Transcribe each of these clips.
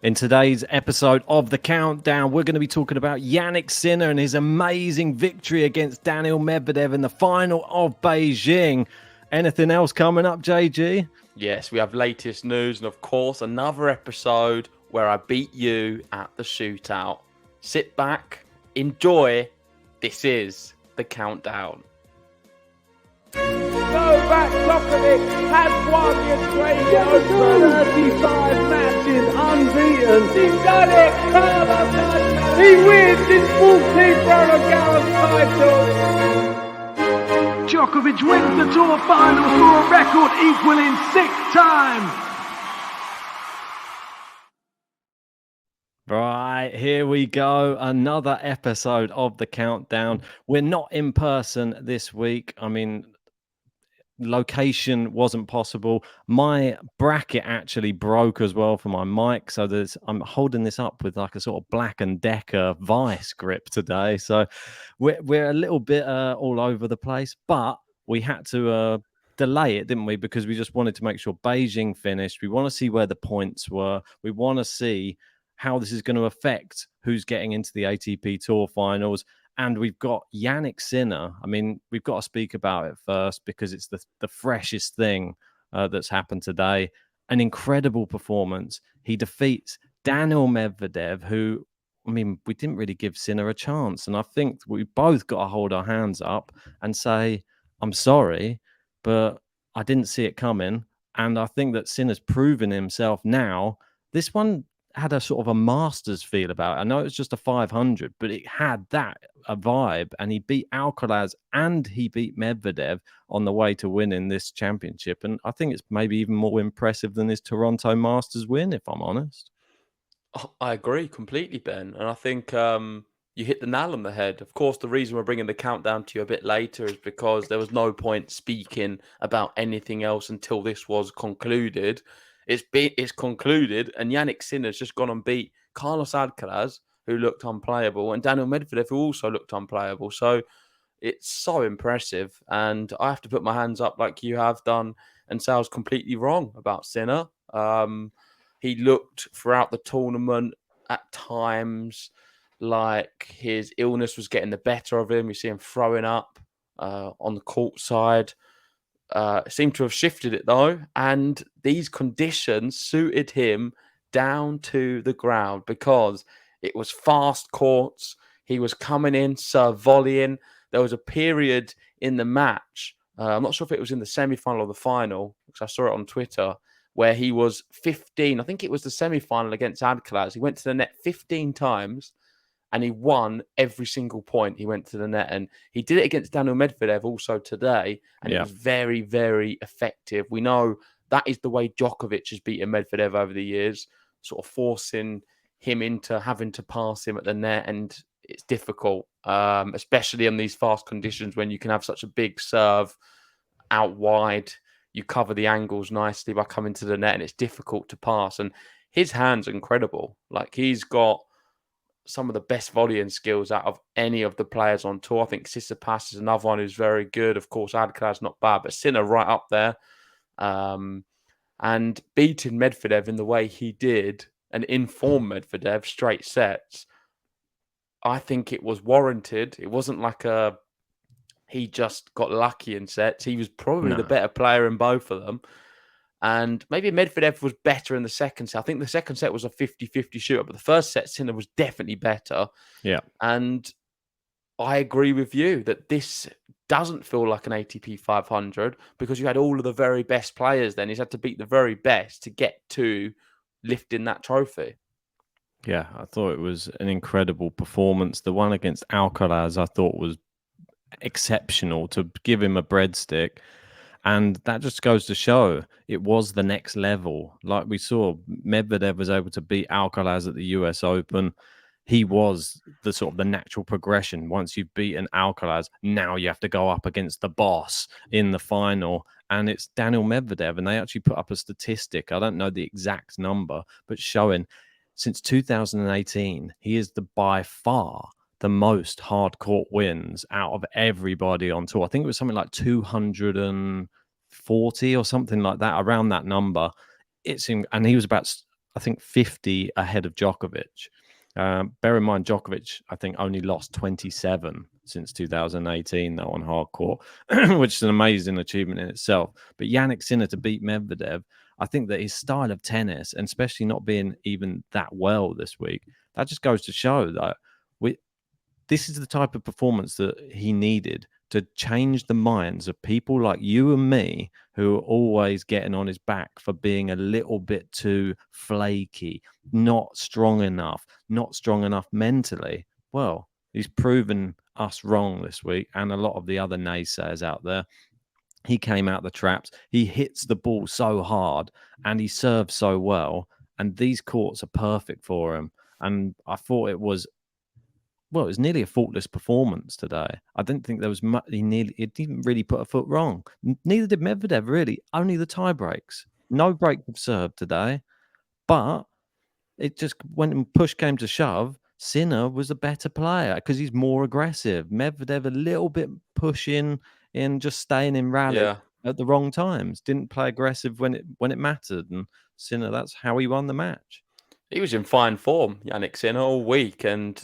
In today's episode of The Countdown, we're going to be talking about Jannik Sinner and his amazing victory against Daniil Medvedev in the final of Beijing. Anything else coming up, JG? Yes, we have latest news and, of course, another episode where I beat you at the shootout. Sit back, enjoy. This is The Countdown. Novak Djokovic has won the Australian Open. 35 matches unbeaten. He's done it! Carlos Alcaraz. He wins his 14th Roland Garros title. Djokovic wins the Tour Finals for a record equaling 6 times. Right, here we go. Another episode of The Countdown. We're not in person this week. I mean, location wasn't possible. My bracket actually broke as well for my mic, so I'm holding this up with like a sort of Black & Decker vice grip today, so we're a little bit all over the place, but we had to delay it, didn't we, because we just wanted to make sure Beijing finished. We want to see where the points were. We want to see how this is going to affect who's getting into the ATP Tour Finals. And we've got Jannik Sinner. I mean, we've got to speak about it first because it's the freshest thing that's happened today. An incredible performance. He defeats Daniil Medvedev, who, I mean, we didn't really give Sinner a chance. And I think we both got to hold our hands up and say, I'm sorry, but I didn't see it coming. And I think that Sinner's proven himself now. This one had a sort of a master's feel about it. I know it was just a 500, but it had a vibe, and he beat Alcaraz and he beat Medvedev on the way to winning this championship. And I think it's maybe even more impressive than his Toronto Masters win, if I'm honest. I agree completely, Ben. And I think you hit the nail on the head. Of course, the reason we're bringing the countdown to you a bit later is because there was no point speaking about anything else until this was concluded. It's concluded, and Jannik Sinner's just gone and beat Carlos Alcaraz, who looked unplayable, and Daniil Medvedev, who also looked unplayable. So it's so impressive, and I have to put my hands up like you have done and say I was completely wrong about Sinner. He looked throughout the tournament at times like his illness was getting the better of him. You see him throwing up on the court side. Seemed to have shifted it though, and these conditions suited him down to the ground because it was fast courts. He was coming in, serve volleying. There was a period in the match, I'm not sure if it was in the semi-final or the final, because I saw it on Twitter, where he was 15. I think it was the semi-final against Alcaraz. He went to the net 15 times and he won every single point he went to the net. And he did it against Daniil Medvedev also today. And It was very, very effective. We know that is the way Djokovic has beaten Medvedev over the years, sort of forcing him into having to pass him at the net. And it's difficult, especially in these fast conditions when you can have such a big serve out wide. You cover the angles nicely by coming to the net, and it's difficult to pass. And his hands are incredible. Like, he's got some of the best volleying skills out of any of the players on tour. I think Tsitsipas is another one who's very good. Of course, Alcaraz not bad, but Sinner right up there. And beating Medvedev in the way he did and inform Medvedev straight sets, I think it was warranted. It wasn't like he just got lucky in sets. He was probably the better player in both of them. And maybe Medvedev was better in the second set. I think the second set was a 50-50 shootout, but the first set, Sinner was definitely better. Yeah. And I agree with you that this doesn't feel like an ATP 500 because you had all of the very best players then. He's had to beat the very best to get to lifting that trophy. Yeah, I thought it was an incredible performance. The one against Alcaraz I thought was exceptional, to give him a breadstick. And that just goes to show it was the next level. Like we saw, Medvedev was able to beat Alcaraz at the US Open. He was the sort of the natural progression. Once you've beaten Alcaraz, now you have to go up against the boss in the final. And it's Daniil Medvedev. And they actually put up a statistic. I don't know the exact number, but showing since 2018, he is by far the most hard court wins out of everybody on tour. I think it was something like 240 or something like that, around that number. And he was about, I think 50 ahead of Djokovic. Bear in mind, Djokovic, I think, only lost 27 since 2018, though, on hard court, which is an amazing achievement in itself. But Jannik Sinner to beat Medvedev, I think that his style of tennis, and especially not being even that well this week, that just goes to show that this is the type of performance that he needed to change the minds of people like you and me, who are always getting on his back for being a little bit too flaky, not strong enough mentally. Well, he's proven us wrong this week, and a lot of the other naysayers out there. He came out the traps. He hits the ball so hard, and he serves so well. And these courts are perfect for him. And I thought it was nearly a faultless performance today. I didn't think there was much. He didn't really put a foot wrong. Neither did Medvedev, really. Only the tie breaks. No break of serve today. But it just, when push came to shove, Sinner was a better player because he's more aggressive. Medvedev a little bit pushing in, just staying in rally at the wrong times. Didn't play aggressive when it mattered. And Sinner, that's how he won the match. He was in fine form, Jannik Sinner, all week, and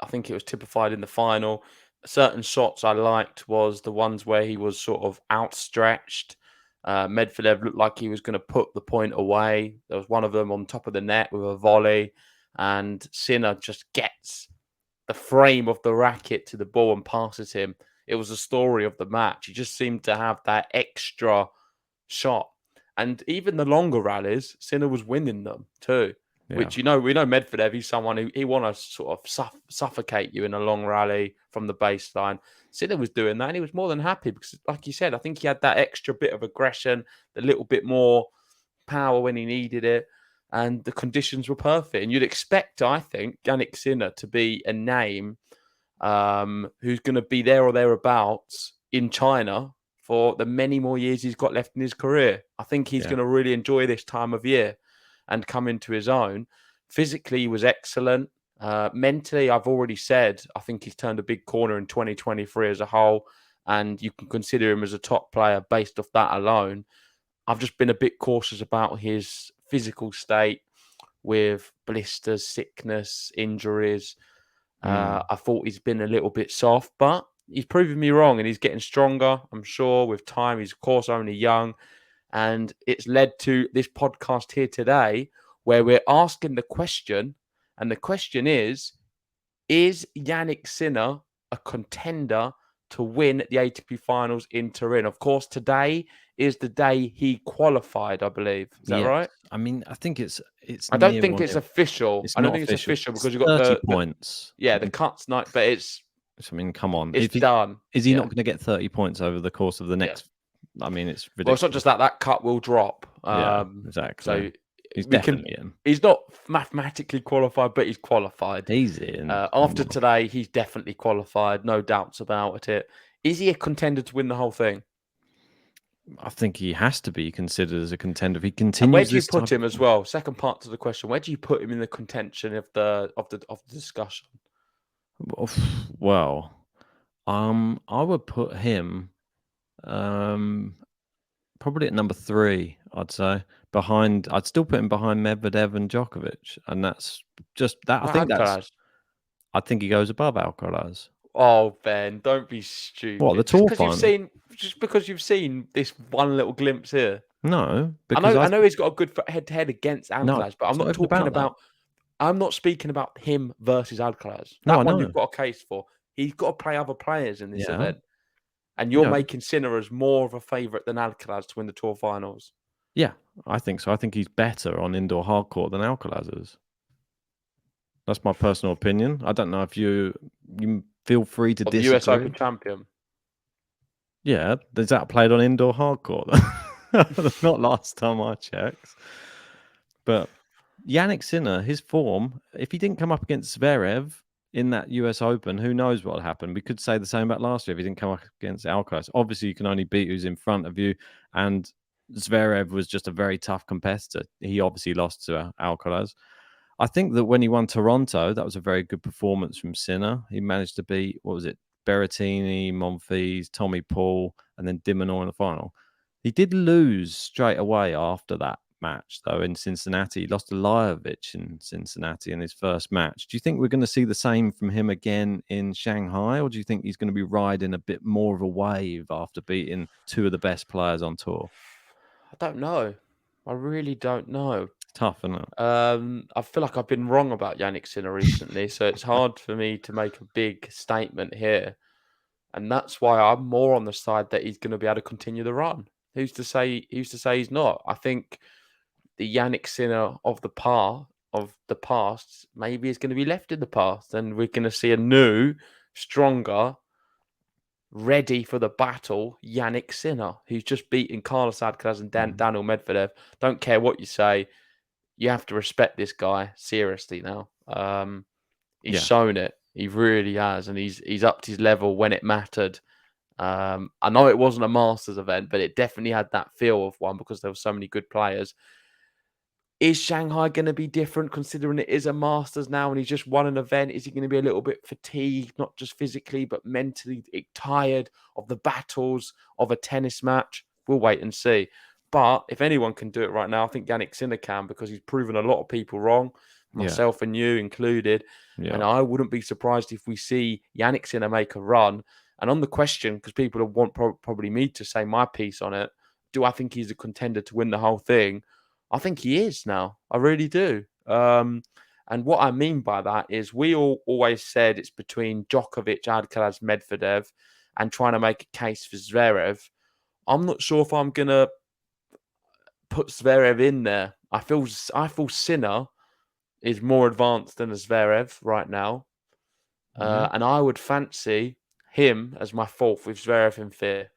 I think it was typified in the final. Certain shots I liked was the ones where he was sort of outstretched. Medvedev looked like he was going to put the point away. There was one of them on top of the net with a volley, and Sinner just gets the frame of the racket to the ball and passes him. It was the story of the match. He just seemed to have that extra shot. And even the longer rallies, Sinner was winning them too. Yeah. Which, we know Medvedev, he's someone who he want to sort of suffocate you in a long rally from the baseline. Sinner was doing that, and he was more than happy because, like you said, I think he had that extra bit of aggression, a little bit more power when he needed it, and the conditions were perfect. And you'd expect, I think, Jannik Sinner to be a name who's going to be there or thereabouts in China for the many more years he's got left in his career. I think he's going to really enjoy this time of year and come into his own. Physically, he was excellent. Mentally, I've already said, I think he's turned a big corner in 2023 as a whole, and you can consider him as a top player based off that alone. I've just been a bit cautious about his physical state with blisters, sickness, injuries. I thought he's been a little bit soft, but he's proving me wrong, and he's getting stronger, I'm sure, with time. He's, of course, only young. And it's led to this podcast here today where we're asking the question, and the question is Jannik Sinner a contender to win the ATP Finals in Turin? Of course, today is the day he qualified, I believe. Is that right? I mean, I think it's. I don't think it's official. It's I don't not think it's official because you've 30 got the points. the cuts night, but it's. I mean, come on. It's done. Is he not going to get 30 points over the course of the next? I mean, it's ridiculous. Well, it's not just that cut will drop. Exactly. So he's definitely in. He's not mathematically qualified, but he's qualified. He's in. After today, he's definitely qualified. No doubts about it. Is he a contender to win the whole thing? I think he has to be considered as a contender if he continues. And where do you put him as well? Second part to the question: where do you put him in the contention of the discussion? Well, I would put him probably at number 3. I'd say I'd still put him behind Medvedev and Djokovic, and that's just that. I think he goes above Alcaraz. Oh, Ben, don't be stupid. What, the tour final? Just because you've seen this one little glimpse here. No, because I know he's got a good head-to-head against Alcaraz, no, but I'm not talking about. I'm not speaking about him versus Alcaraz. That one you've got a case for. He's got to play other players in this event, and you're making Sinner as more of a favourite than Alcaraz to win the tour finals. Yeah, I think so. I think he's better on indoor hard court than Alcaraz is. That's my personal opinion. I don't know if you feel free to disagree. The US Open champion. Yeah, is that played on indoor hard court? Not last time I checked. But Jannik Sinner, his form, if he didn't come up against Zverev in that US Open, who knows what happened? We could say the same about last year if he didn't come up against Alcaraz. Obviously, you can only beat who's in front of you, and Zverev was just a very tough competitor. He obviously lost to Alcaraz. I think that when he won Toronto, that was a very good performance from Sinner. He managed to beat, Berrettini, Monfils, Tommy Paul, and then de Minaur in the final. He did lose straight away after that match, though, in Cincinnati. He lost to Lajovic in Cincinnati in his first match. Do you think we're going to see the same from him again in Shanghai, or do you think he's going to be riding a bit more of a wave after beating two of the best players on tour? I don't know. I really don't know. Tough, isn't it? I feel like I've been wrong about Jannik Sinner recently, so it's hard for me to make a big statement here. And that's why I'm more on the side that he's going to be able to continue the run. Who's to say he's not? I think the Jannik Sinner of the past maybe is going to be left in the past, and we're going to see a new, stronger, ready for the battle Jannik Sinner, who's just beaten Carlos Alcaraz and Daniil Medvedev. Don't care what you say, you have to respect this guy seriously now. He's shown it. He really has, and he's upped his level when it mattered. I know it wasn't a Masters event, but it definitely had that feel of one because there were so many good players. Is Shanghai going to be different considering it is a Masters now and he's just won an event? Is he going to be a little bit fatigued, not just physically, but mentally tired of the battles of a tennis match? We'll wait and see. But if anyone can do it right now, I think Jannik Sinner can, because he's proven a lot of people wrong, myself and you included. Yeah. And I wouldn't be surprised if we see Jannik Sinner make a run. And on the question, because people want probably me to say my piece on it, do I think he's a contender to win the whole thing? I think he is now. I really do. And what I mean by that is we always said it's between Djokovic, Alcaraz, Medvedev, and trying to make a case for Zverev. I'm not sure if I'm going to put Zverev in there. I feel Sinner is more advanced than Zverev right now. And I would fancy him as my fourth with Zverev in fifth.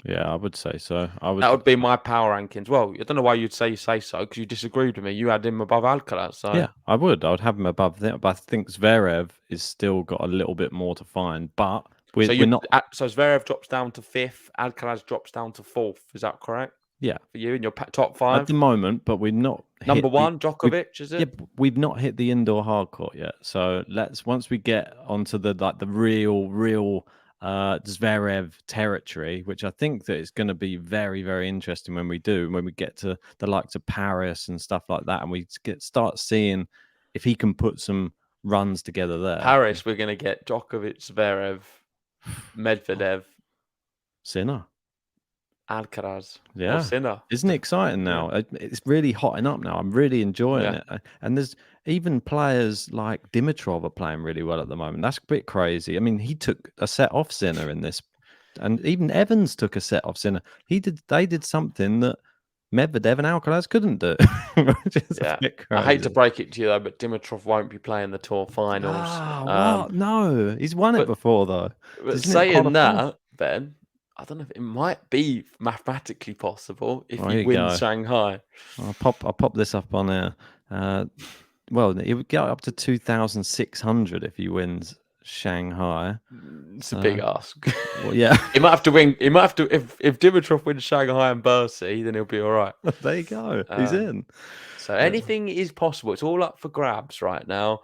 Yeah, I would say so. That would be my power rankings. Well, I don't know why you'd say so, because you disagreed with me. You had him above Alcaraz. So. Yeah, I would. I would have him above them. But I think Zverev is still got a little bit more to find. But we're not. So Zverev drops down to fifth. Alcaraz drops down to fourth. Is that correct? Yeah. For you in your top five? At the moment, but we're not. Number one, Djokovic, is it? Yeah, we've not hit the indoor hard court yet. So once we get onto the real Zverev territory, which I think that it's going to be very, very interesting when we get to the likes of Paris and stuff like that, and we start seeing if he can put some runs together there. Paris, we're going to get Djokovic, Zverev, Medvedev, Sinner, Alcaraz. Yeah, Sinner. Isn't it exciting now? Yeah. It's really hotting up now. I'm really enjoying it. And there's even players like Dimitrov are playing really well at the moment. That's a bit crazy. I mean, he took a set off Sinner in this, and even Evans took a set off Sinner. They did something that Medvedev and Alcaraz couldn't do. Which is a bit crazy. I hate to break it to you though, but Dimitrov won't be playing the tour finals. What? No, he's won it before though. But saying that, Ben, I don't know if it might be mathematically possible if he wins Shanghai. I'll pop this up on air. Well, it would get up to 2,600 if he wins Shanghai. It's a big ask. Well, yeah, he might have to win. He might have to if Dimitrov wins Shanghai and Bercy, then he'll be all right. There you go. He's in. So anything is possible. It's all up for grabs right now.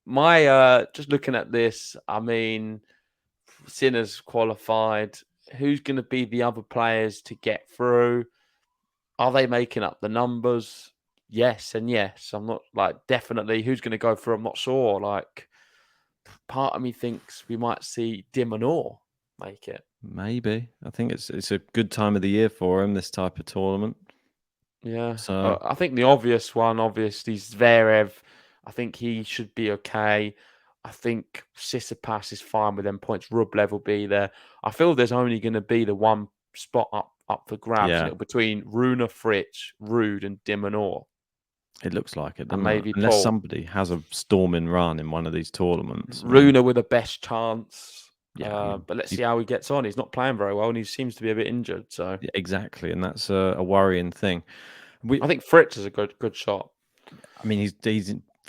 My just looking at this, I mean, Sinner's qualified. Who's going to be the other players to get through? Are they making up the numbers? Yes and yes. I'm not definitely who's going to go through. I'm not sure. Part of me thinks we might see De Minaur make it. Maybe. I think it's a good time of the year for him, this type of tournament. Yeah. So I think the obvious one, obviously, Zverev. I think he should be okay. I think Tsitsipas is fine with them points. Rublev will be there. I feel there's only going to be the one spot up for grabs between Rune, Fritz, Ruud, and De Minaur. It looks like it, and maybe unless Paul. Somebody has a storming run in one of these tournaments. Rune with the best chance. Yeah, but let's see how he gets on. He's not playing very well, and he seems to be a bit injured. So exactly, and that's a worrying thing. I think Fritz is a good shot. I mean, he's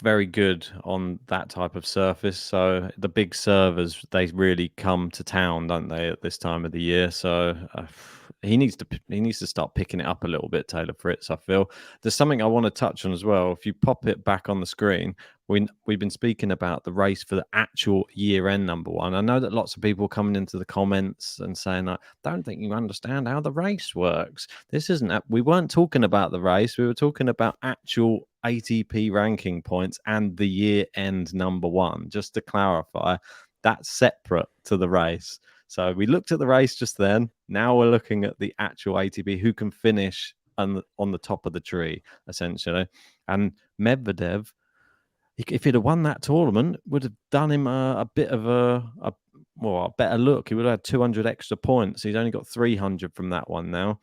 very good on that type of surface. So the big servers, they really come to town, don't they, at this time of the year? So he needs to start picking it up a little bit, Taylor Fritz. I feel there's something I want to touch on as well. If you pop it back on the screen, we've been speaking about the race for the actual year-end number one. I know that lots of people are coming into the comments and saying, I don't think you understand how the race works. This isn't, we weren't talking about the race. We were talking about actual ATP ranking points and the year-end number one. Just to clarify, that's separate to the race. So we looked at the race just then. Now we're looking at the actual ATP, who can finish on the top of the tree, essentially. And Medvedev, if he'd have won that tournament, would have done him a bit of a better look. He would have had 200 extra points. He's only got 300 from that one now.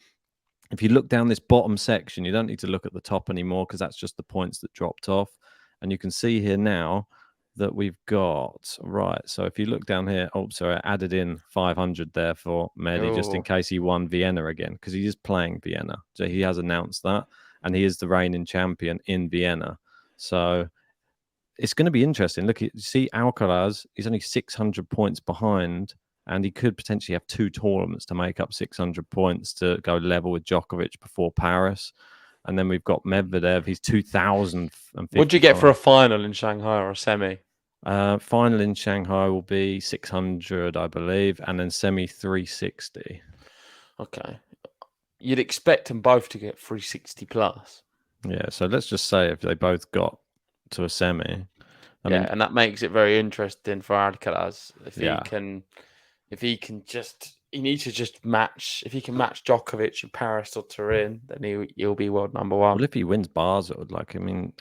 If you look down this bottom section, you don't need to look at the top anymore because that's just the points that dropped off. And you can see here now that we've got, right, so if you look down here, I added in 500 there for Medi, just in case he won Vienna again, because he is playing Vienna. So he has announced that, and he is the reigning champion in Vienna. So it's going to be interesting. Look, you see Alcaraz, he's only 600 points behind, and he could potentially have 2 tournaments to make up 600 points to go level with Djokovic before Paris. And then we've got Medvedev, he's 2,050. What'd you get for a final in Shanghai or a semi? Final in Shanghai will be 600, I believe, and then semi 360. Okay. You'd expect them both to get 360 plus. Yeah, so let's just say if they both got to a semi. I mean, and that makes it very interesting for Alcaraz. If he can match Djokovic in Paris or Turin, then he'll be world number one. Well, if he wins Basel,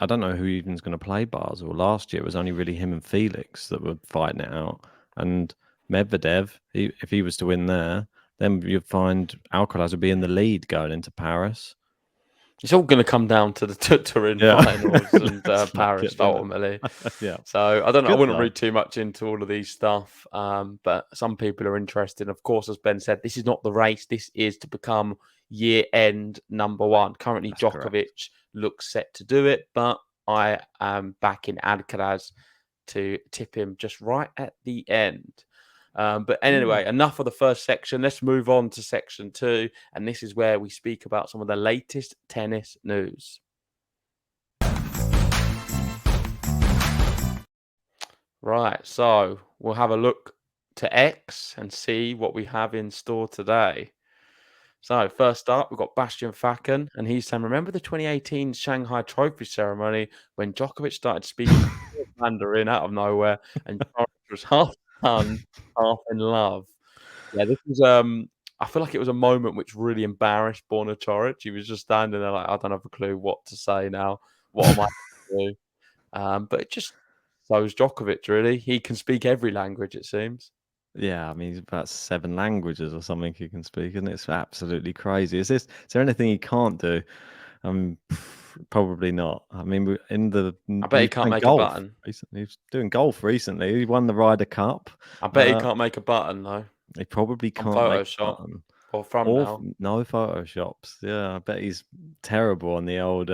I don't know who even's going to play Basel. Last year it was only really him and Felix that were fighting it out. And Medvedev, if he was to win there, then you'd find Alcaraz would be in the lead going into Paris. It's all going to come down to the Turin finals and Paris ultimately. Yeah. So I don't know. I wouldn't read too much into all of these stuff, but some people are interested. Of course, as Ben said, this is not the race. This is to become year-end number one. Currently, That's Djokovic correct. Looks set to do it, but I am backing Alcaraz to tip him just right at the end. But anyway, enough of the first section. Let's move on to section 2. And this is where we speak about some of the latest tennis news. Right. So we'll have a look to X and see what we have in store today. So first up, we've got Bastian Facken, and he's saying, remember the 2018 Shanghai Trophy ceremony when Djokovic started speaking Mandarin out of nowhere and was half stunned, half in love. Yeah, this was I feel like it was a moment which really embarrassed Borna Coric. He was just standing there like, I don't have a clue what to say now. What am I going to do? But it just shows Djokovic, really. He can speak every language, it seems. Yeah, I mean, he's about 7 languages or something he can speak, and it's absolutely crazy. Is there anything he can't do? Probably not. I mean, I bet he can't make a button. Recently. He's doing golf recently. He won the Ryder Cup. I bet he can't make a button though. He probably can't make a button. Or thumbnail. No Photoshops. Yeah, I bet he's terrible on the old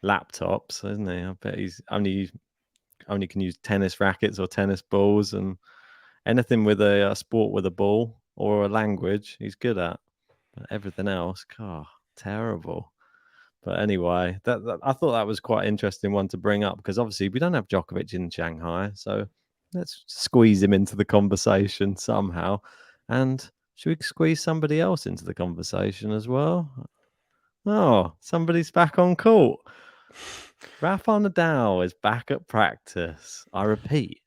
laptops, isn't he? I bet he's only can use tennis rackets or tennis balls, and anything with a sport with a ball or a language he's good at. But everything else, terrible. But anyway, I thought that was quite an interesting one to bring up, because obviously we don't have Djokovic in Shanghai, so let's squeeze him into the conversation somehow. And should we squeeze somebody else into the conversation as well? Oh, somebody's back on court. Rafa Nadal is back at practice. I repeat,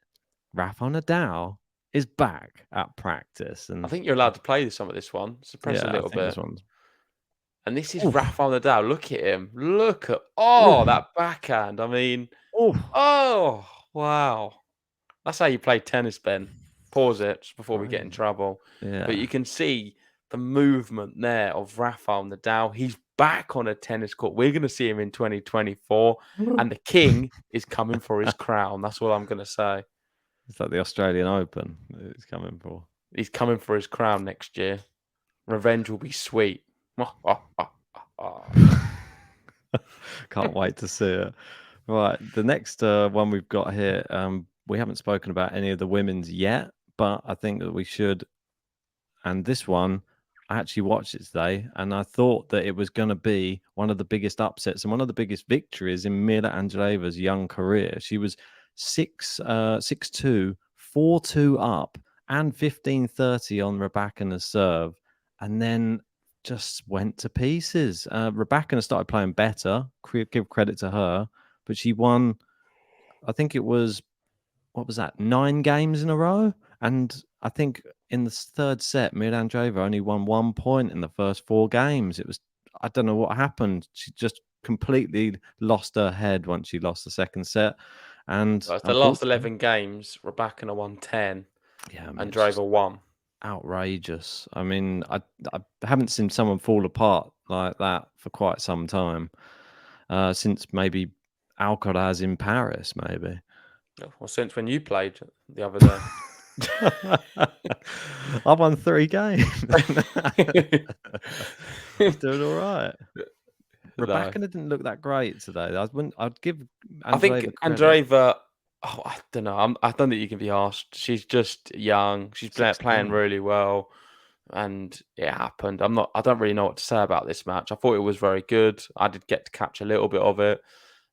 Rafa Nadal is back at practice. And I think you're allowed to play some of this one. Suppress a little bit. And this is Rafa Nadal. Look at him. Look at that backhand. I mean, oh wow. That's how you play tennis, Ben. Pause it just before we get in trouble. Yeah. But you can see the movement there of Rafael Nadal. He's back on a tennis court. We're going to see him in 2024. And the king is coming for his crown. That's what I'm going to say. It's like the Australian Open he's coming for. He's coming for his crown next year. Revenge will be sweet. Can't wait to see it. Right, the next one we've got here, we haven't spoken about any of the women's yet, but I think that we should. And this one, I actually watched it today, and I thought that it was going to be one of the biggest upsets and one of the biggest victories in Mila Andreeva's young career. She was 6-2, 4-2 up, and 15-30 on Rybakina's serve, and then just went to pieces. Rybakina started playing better. Give credit to her, but she won. I think it was, what was that, 9 games in a row? And I think in the third set, Mila Andreeva only won 1 point in the first 4 games. It was, I don't know what happened. She just completely lost her head once she lost the second set. And So the last 11 games, Rybakina won 10, yeah, I mean, and Andreeva won. Outrageous. I mean, I haven't seen someone fall apart like that for quite some time. Since maybe Alcaraz in Paris, maybe. Well, since when you played the other day. I won 3 games. I'm doing all right. Rybakina didn't look that great today. I'd give Andreeva I think credit. Andreeva, I don't know. I don't think you can be asked. She's just young. She's playing really well, and it happened. I don't really know what to say about this match. I thought it was very good. I did get to catch a little bit of it,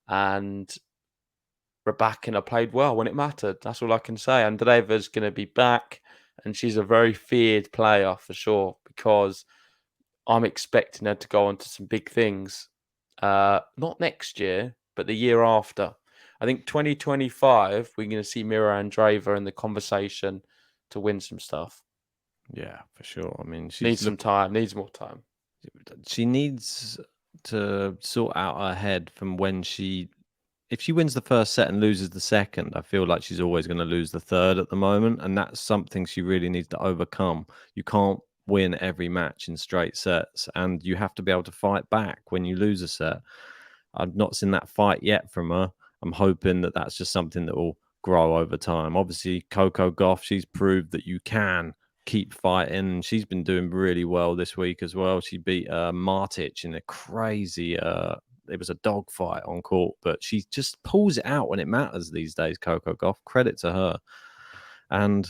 and Rybakina played well when it mattered. That's all I can say. Andreeva's going to be back, and she's a very feared player for sure, because I'm expecting her to go on to some big things. Not next year, but the year after. I think 2025, we're going to see Mira Andreeva in the conversation to win some stuff. Yeah, for sure. I mean, Needs more time. She needs to sort out her head from if she wins the first set and loses the second, I feel like she's always going to lose the third at the moment. And that's something she really needs to overcome. You can't win every match in straight sets, and you have to be able to fight back when you lose a set. I've not seen that fight yet from her. I'm hoping that that's just something that will grow over time. Obviously, Coco Gauff, she's proved that you can keep fighting. She's been doing really well this week as well. She beat Martic in a crazy it was a dog fight on court, but she just pulls it out when it matters these days, Coco Gauff. Credit to her. And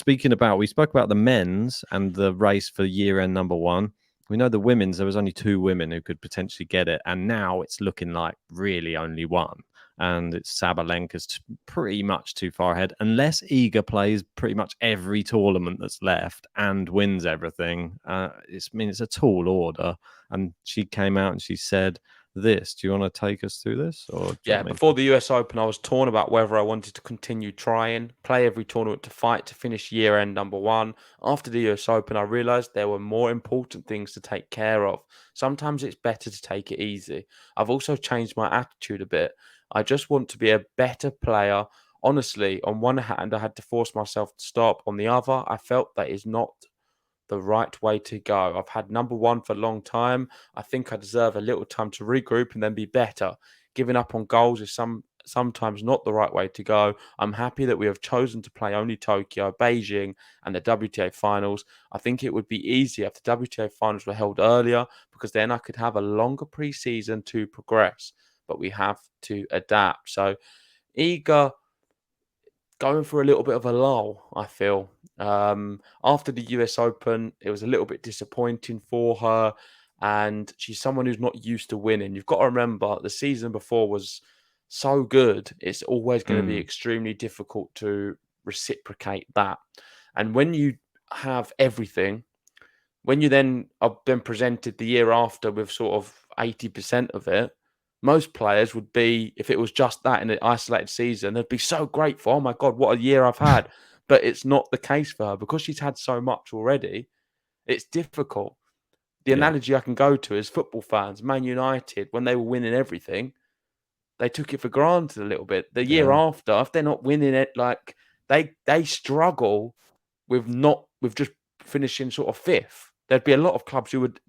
we spoke about the men's and the race for year-end number 1. We know the women's, there was only 2 women who could potentially get it, and now it's looking like really only 1. And it's Sabalenka's pretty much too far ahead, unless Iga plays pretty much every tournament that's left and wins everything. It's a tall order. And she came out and she said this. Do you want to take us through this? Yeah, before the US Open, I was torn about whether I wanted to continue trying, play every tournament to fight to finish year-end number 1. After the US Open, I realised there were more important things to take care of. Sometimes it's better to take it easy. I've also changed my attitude a bit. I just want to be a better player. Honestly, on one hand, I had to force myself to stop. On the other, I felt that is not the right way to go. I've had number 1 for a long time. I think I deserve a little time to regroup and then be better. Giving up on goals is sometimes not the right way to go. I'm happy that we have chosen to play only Tokyo, Beijing, and the WTA finals. I think it would be easier if the WTA finals were held earlier, because then I could have a longer pre-season to progress. But we have to adapt. So Iga going for a little bit of a lull, I feel. After the US Open, it was a little bit disappointing for her, and she's someone who's not used to winning. You've got to remember, the season before was so good, it's always going to be extremely difficult to reciprocate that. And when you have everything, when you then are then presented the year after with sort of 80% of it, most players would be, if it was just that in an isolated season, they'd be so grateful. Oh my God, what a year I've had. But it's not the case for her, because she's had so much already. It's difficult. The analogy I can go to is football fans. Man United, when they were winning everything, they took it for granted a little bit. The year after, if they're not winning it, like they struggle with just finishing sort of 5th. There'd be a lot of clubs who would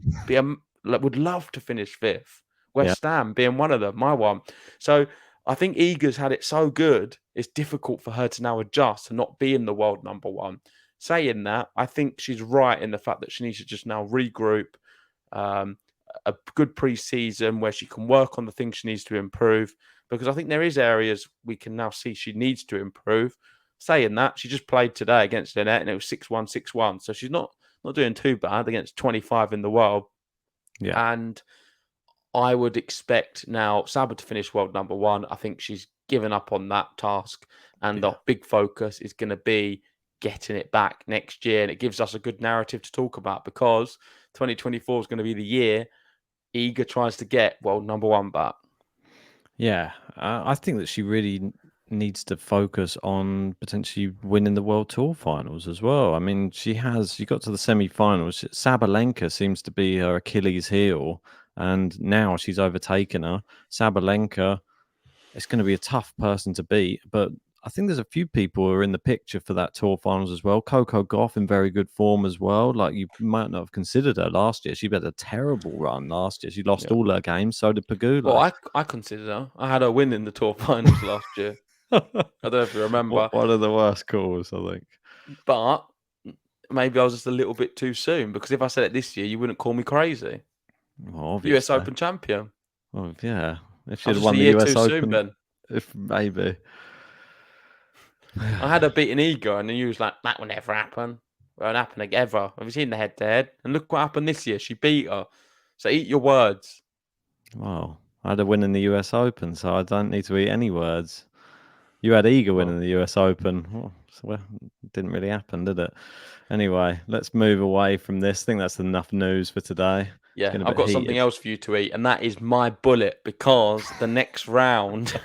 love to finish 5th. West Ham being one of them, my one. So I think Iga's had it so good, it's difficult for her to now adjust to not being the world number 1. Saying that, I think she's right in the fact that she needs to just now regroup, a good pre-season where she can work on the things she needs to improve, because I think there is areas we can now see she needs to improve. Saying that, she just played today against Lynette and it was 6-1, 6-1. So she's not not doing too bad against 25 in the world. Yeah. And I would expect now Saber to finish world number 1. I think she's given up on that task, and the big focus is going to be getting it back next year. And it gives us a good narrative to talk about, because 2024 is going to be the year Iga tries to get world number 1 back. Yeah, I think that she really needs to focus on potentially winning the World Tour finals as well. I mean, she got to the semi-finals. Sabalenka seems to be her Achilles heel, and now she's overtaken her. Sabalenka, it's going to be a tough person to beat, but I think there's a few people who are in the picture for that Tour finals as well. Coco Gauff in very good form as well. Like, you might not have considered her last year. She had a terrible run last year. She lost all her games. So did Pegula. Well, I consider her. I had her win in the Tour finals last year. I don't know if you remember. One of the worst calls, I think. But maybe I was just a little bit too soon, because if I said it this year, you wouldn't call me crazy. Well, obviously. US Open champion. Oh, yeah. If I she'd was have just won a the year US too Open, soon, Ben. if maybe. I had her beating Iga, and then you was like, that will never happen. It won't happen ever. Have you seen the head-to-head? And look what happened this year. She beat her. So eat your words. Well, I had a win in the US Open, so I don't need to eat any words. You had Iga winning the US Open. It didn't really happen, did it? Anyway, let's move away from this. I think that's enough news for today. Yeah, I've got something else for you to eat, and that is my bullet, because the next round,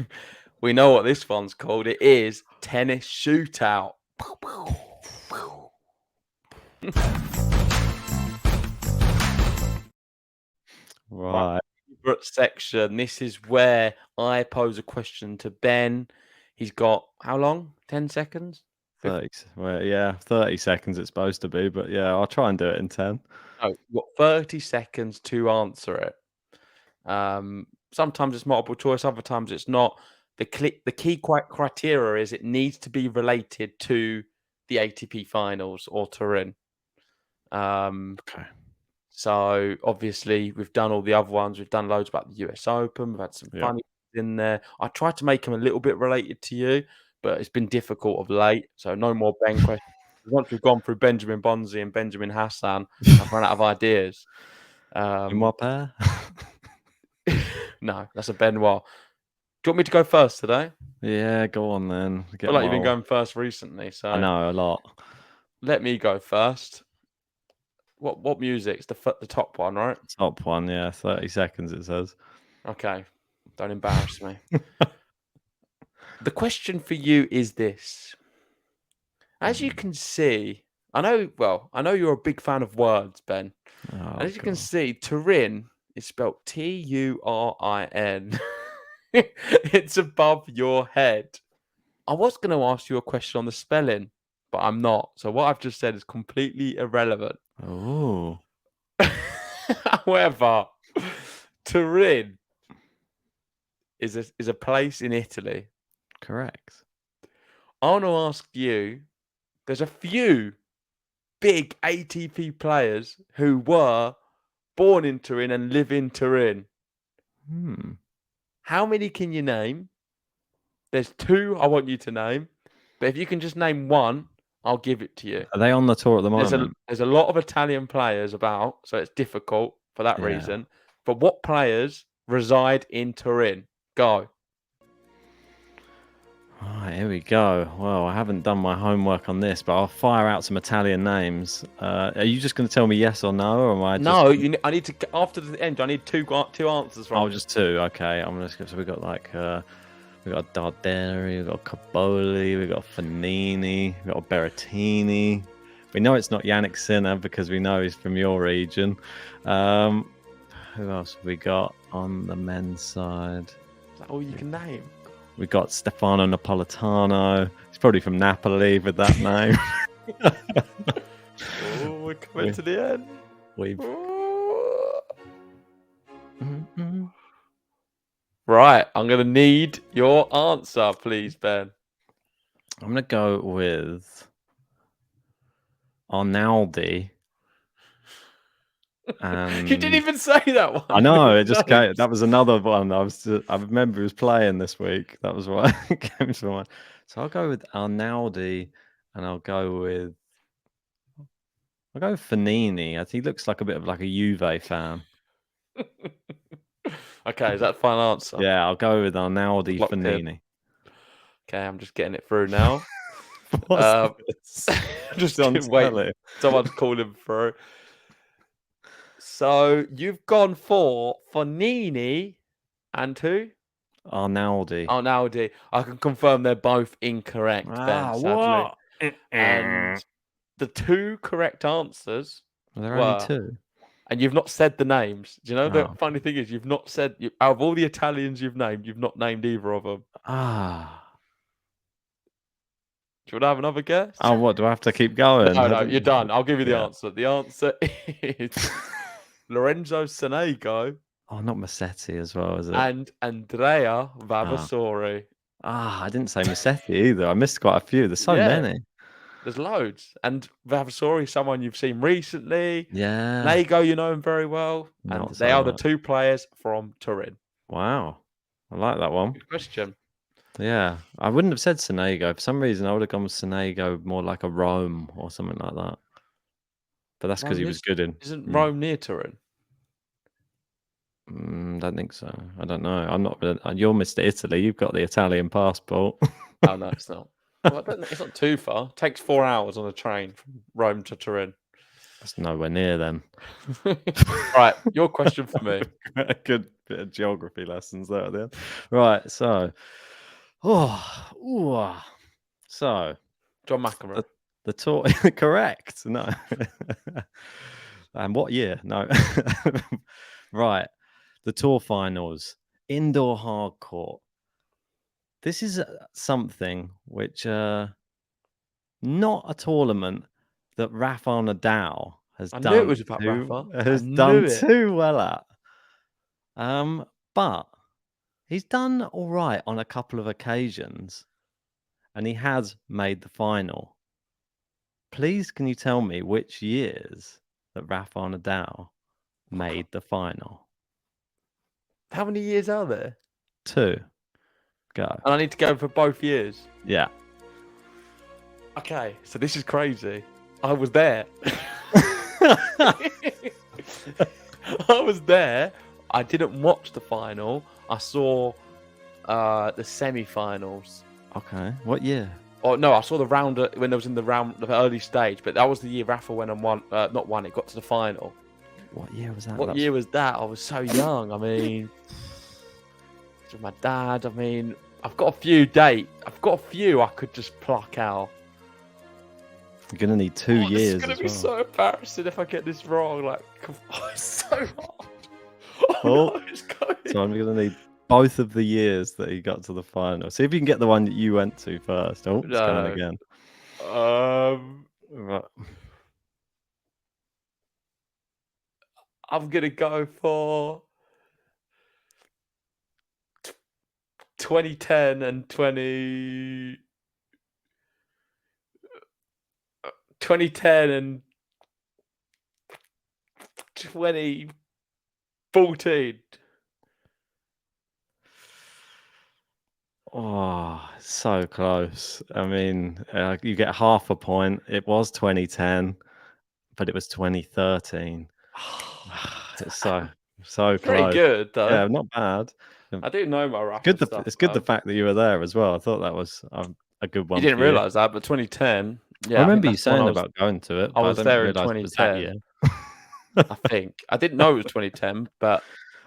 we know what this one's called. It is tennis shootout. Right. Favorite section. This is where I pose a question to Ben. He's got how long? 10 seconds? 30. Well, yeah, 30 seconds it's supposed to be, but yeah, I'll try and do it in 10. No, you've got 30 seconds to answer it. Sometimes it's multiple choice, other times it's not. The key criteria is it needs to be related to the ATP finals or Turin. Okay. So obviously we've done all the other ones. We've done loads about the US Open. We've had some funny in there. I tried to make them a little bit related to you, but it's been difficult of late. So no more Ben questions. Once we've gone through Benjamin Bonzi and Benjamin Hassan, I've run out of ideas. In my pair? No, that's a Benoit. Do you want me to go first today? Yeah, go on then. I feel like you've been going first recently, so I know a lot. let me go first. What music's the top one, right? Top one, yeah. 30 seconds it says. Okay, don't embarrass me. The question for you is this: as you can see, I know you're a big fan of words, Ben. Oh, As you can see, Turin is spelled Turin. It's above your head. I was going to ask you a question on the spelling, but I'm not. So what I've just said is completely irrelevant. Oh. However, Turin is a place in Italy. Correct. I want to ask you, there's a few big ATP players who were born in Turin and live in Turin. How many can you name? There's 2 I want you to name, but if you can just name 1, I'll give it to you. Are they on the tour at the moment? There's a lot of Italian players about, so it's difficult for that reason. But what players reside in Turin? Go. Right, here we go. Well, I haven't done my homework on this, but I'll fire out some Italian names. Are you just going to tell me yes or no, or am I? No, I need to. After the end, I need two answers from. Oh, just 2. Okay, I'm gonna. So we got we got Darderi, we got Caboli, we got Fanini, we got Berrettini. We know it's not Jannik Sinner because we know he's from your region. Who else have we got on the men's side? Is that all you can name? We got Stefano Napolitano. He's probably from Napoli with that name. Oh, we're coming to the end. Right, I'm going to need your answer, please, Ben. I'm going to go with Arnaldi. And you didn't even say that one. I know, it just came, that was another one. I remember he was playing this week. That was why it came to mind. So I'll go with Arnaldi, and I'll go with I'll go Fanini. He looks like a bit of like a Juve fan. Okay, is that the final answer? Yeah, I'll go with Arnaldi Locked in. Fanini. Okay, I'm just getting it through now. What's this? Just John wait. Telly. Someone's calling through. So you've gone for Fanini and who? Arnaldi. Arnaldi. I can confirm they're both incorrect, Ben, sadly. What? And the two correct answers There are were, only two. and you've not said the names. Do you know the Oh. funny thing is you've not said out of all the Italians you've named, you've not named either of them. Ah. Do you want to have another guess? Oh, what? Do I have to keep going? No, you're done. I'll give you the Yeah. answer. The answer is Lorenzo Sonego Oh, not Massetti as well, is it? and Andrea Vavasori. I didn't say Massetti either. I missed quite a few. There's so Yeah. many. There's loads. And Vavasori, someone you've seen recently. Yeah. Nego, you know him very well. Not And they so are the much. two players from Turin. Wow. I like that one. Good question. Yeah. I wouldn't have said Sonego. For some reason, I would have gone with Sonego more like a Rome or something like that. But that's because he was good in. Isn't Rome near Turin? Don't think so. I don't know. I'm not. You're Mr. Italy. You've got the Italian passport. Oh, no, it's not. Well, it's not too far. It takes 4 hours on a train from Rome to Turin. That's nowhere near then. Right, your question for me. A good bit of geography lessons there at the end. Right, so, so John McEnroe. the tour correct? No, and what year? No, right. The tour finals, indoor hard court. This is something which, not a tournament that Rafael Nadal has I done. knew it was about Rafa. Has I knew done it. too well at. But he's done all right on a couple of occasions, and he has made the final. Please, can you tell me which years that Rafael Nadal made the final? How many years are there? 2. Go. And I need to go for both years. Yeah. Okay, so this is crazy. I was there. I was there. I didn't watch the final. I saw the semi-finals. Okay. What year? Oh no, I saw the round when there was in the early stage. But that was the year Rafa went and won. Not won. It got to the final. What year was that? What year was that? I was so young. I mean, with my dad. I mean, I've got a few I could just pluck out. You're gonna need 2 years. It's gonna as be well. so embarrassing if I get this wrong. Like, it's so hard. Oh, no, it's going. So I'm gonna need both of the years that he got to the final. See if you can get the one that you went to first. Oh, it's going again. Right. I'm gonna go for 2010 and 2010 and 2014. Oh, so close. I mean, you get half a point. It was 2010, but it was 2013. It's so close. Pretty good though. Yeah, not bad. I do know my Rafa Good. stuff. It's good the fact that you were there as well. I thought that was a good one. You didn't for you. realise that, but 2010. Yeah, I remember you that's when saying about going to it. I but was didn't there in realise it was that 2010. year. I think I didn't know it was 2010, but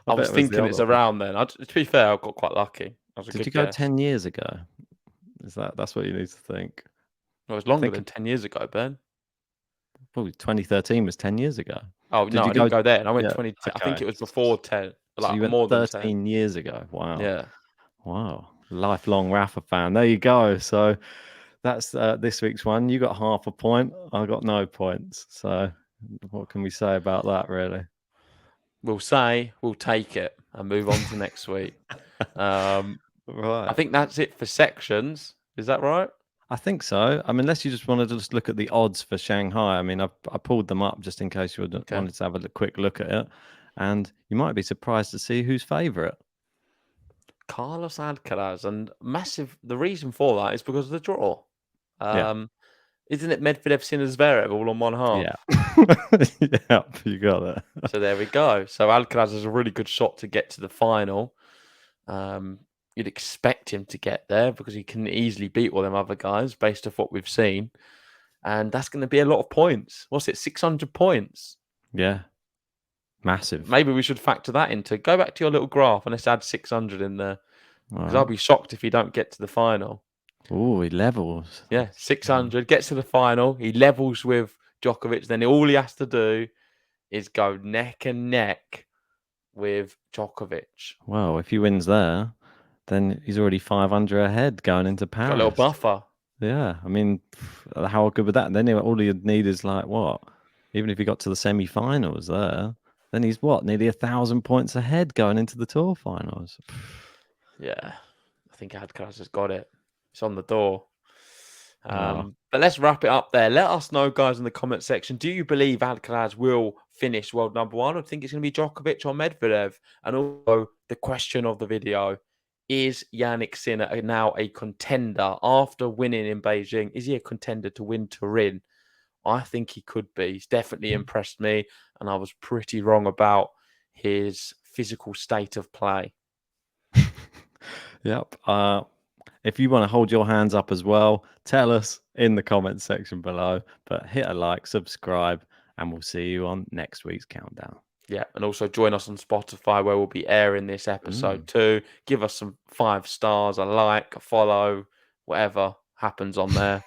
I was bet it was the thinking it's other one. around then. To be fair, I got quite lucky. That was a Did good you go guess. 10 years ago? That's what you need to think? It was longer think than 10 years ago, Ben. Probably 2013 was 10 years ago. Oh Did no, you I didn't go- go there. And I went yeah, 20. I think okay. it was before 10, So like you went more than 13 years ago. Wow. 10. Yeah. Wow. Lifelong Rafa fan. There you go. So that's this week's one. You got half a point. I got no points. So what can we say about that, really? We'll take it and move on to next week. Right. I think that's it for sections. Is that right? I think so. I mean, unless you just wanted to just look at the odds for Shanghai. I mean, I pulled them up just in case you wanted to have a quick look at it. And you might be surprised to see who's favourite. Carlos Alcaraz, and massive. The reason for that is because of the draw. Yeah. Isn't it Medvedev, Sinner, Zverev all on one half? Yeah. Yep, you got it. So there we go. So Alcaraz has a really good shot to get to the final. You'd expect him to get there because he can easily beat all them other guys based off what we've seen. And that's going to be a lot of points. What's it, 600 points? Yeah. Massive. Maybe we should factor that into. Go back to your little graph and let's add 600 in there. Because I'll Right. be shocked if you don't get to the final. Oh, he levels. Yeah, 600, gets to the final. He levels with Djokovic. Then all he has to do is go neck and neck with Djokovic. Well, if he wins there, then he's already 500 ahead going into Got a Paris. little buffer. Yeah, I mean, how good would that? Then all he'd need is like what? Even if he got to the semi-finals there, then he's what? Nearly 1,000 points ahead going into the tour finals. Yeah, I think Alcaraz has got it. It's on the door. Oh. But let's wrap it up there. Let us know, guys, in the comment section. Do you believe Alcaraz will finish world number one? I think it's going to be Djokovic or Medvedev. And also, the question of the video, is Jannik Sinner now a contender after winning in Beijing? Is he a contender to win Turin? I think he could be. He's definitely impressed me. And I was pretty wrong about his physical state of play. Yep. If you want to hold your hands up as well, tell us in the comment section below. But hit a like, subscribe, and we'll see you on next week's countdown. Yeah, and also join us on Spotify where we'll be airing this episode too. Give us some 5 stars, a like, a follow, whatever happens on there.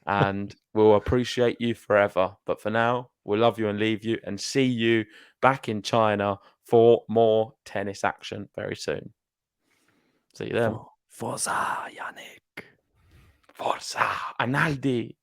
And we'll appreciate you forever. But for now, we'll love you and leave you and see you back in China for more tennis action very soon. See you then. Forza, Jannik. Forza, Analdi.